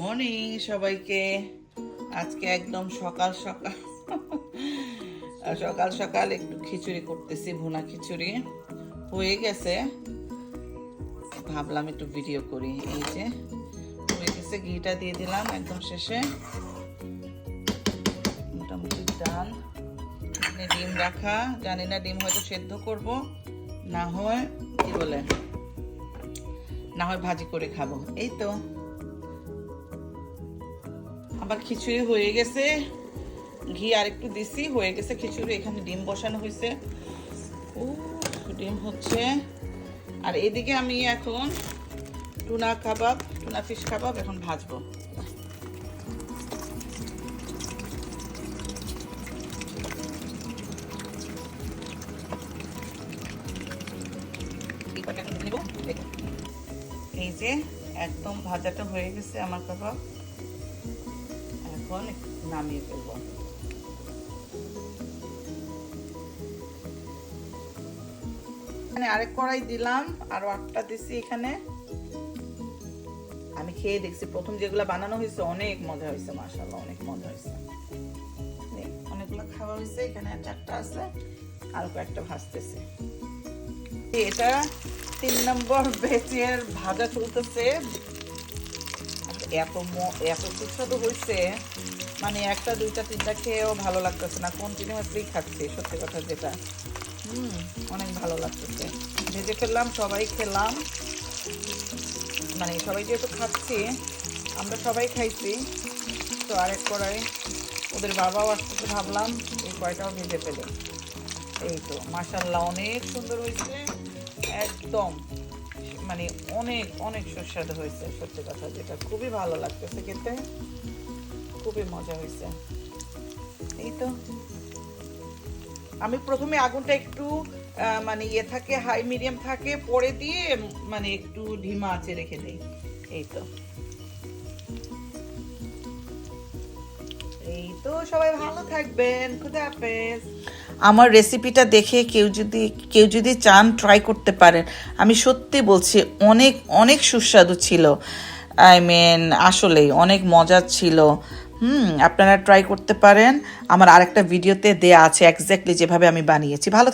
Morning সবাইকে। আজকে একদম সকাল সকাল সকাল সকাল একটু খিচুড়ি করতেছি, ভুনা খিচুড়ি হয়ে গেছে। ভাবলাম একটু ভিডিও করি। এই যে হয়ে গেছে, ঘিটা দিয়ে দিলাম একদম শেষে, মোটামুটি ডান। ডিম রাখা, জানি না ডিম হয়তো সেদ্ধ করব, না হয় কি বলে, না হয় ভাজি করে খাবো। এই তো আবার খিচুড়ি হয়ে গেছে, ঘি আর একটু দিছি, হয়ে গেছে খিচুড়ি। এখানে ডিম বসানো হয়েছে, ও ডিম হচ্ছে। আর এদিকে আমি এখন টুনা ফিশ কাবাব এখন ভাজবো। এই যে একদম ভাজাটা হয়ে গেছে আমার কাবাব, এখন নামিয়ে ফেলবো। এখানে আরেক কড়াই দিলাম, আরো একটা দিছি এখানে। আমি খেয়ে দেখছি, প্রথম যেগুলো বানানো হয়েছে অনেক মজা হয়েছে, মাশাআল্লাহ অনেক মজা হয়েছে। অনেকগুলো খাওয়া হয়েছে, এখানে 4টা আছে, আর কয়েকটা ভাজতেছে। এটা 3 নম্বর ব্যাচের ভাজা চলতেছে। এত সুস্বাদু হয়েছে, মানে 1টা 2টা 3টা খেয়েও ভালো লাগতেছে না, কন্টিনিউয়াসলি খাচ্ছি, সত্যি কথা যেটা। অনেক ভালো লাগতেছে। ভেজে ফেললাম, সবাই খেলাম, মানে সবাই যেহেতু খাচ্ছি, আমরা সবাই খাইছি। তো আরেক কড়াই ওদের বাবাও আসতেছে, ভাবলাম এই কয়টাও ভেজে ফেলে। এই তো মাশাআল্লাহ অনেক সুন্দর হয়েছে, একদম মানে অনেক অনেক সুস্বাদু হয়েছে, সত্যি কথা যেটা। খুবই ভালো লাগতেছে খেতে, খুবই মজা হয়েছে। এই তো আমি প্রথমে আগুনটা একটু মানে ইয়ে থাকে, হাই মিডিয়াম থাকে, পরে দিয়ে মানে একটু ধিমা আঁচে রেখে দিই। এই তো সবাই ভালো থাকবেন, খুদা হাফেজ। আমার রেসিপিটা দেখে কেউ যদি চান ট্রাই করতে পারেন। আমি সত্যি বলছি, অনেক অনেক সুস্বাদু ছিল। আসলেই অনেক মজার ছিল। আপনারা ট্রাই করতে পারেন। আমার আরেকটা ভিডিওতে দেয়া আছে এক্স্যাক্টলি যেভাবে আমি বানিয়েছি। ভালো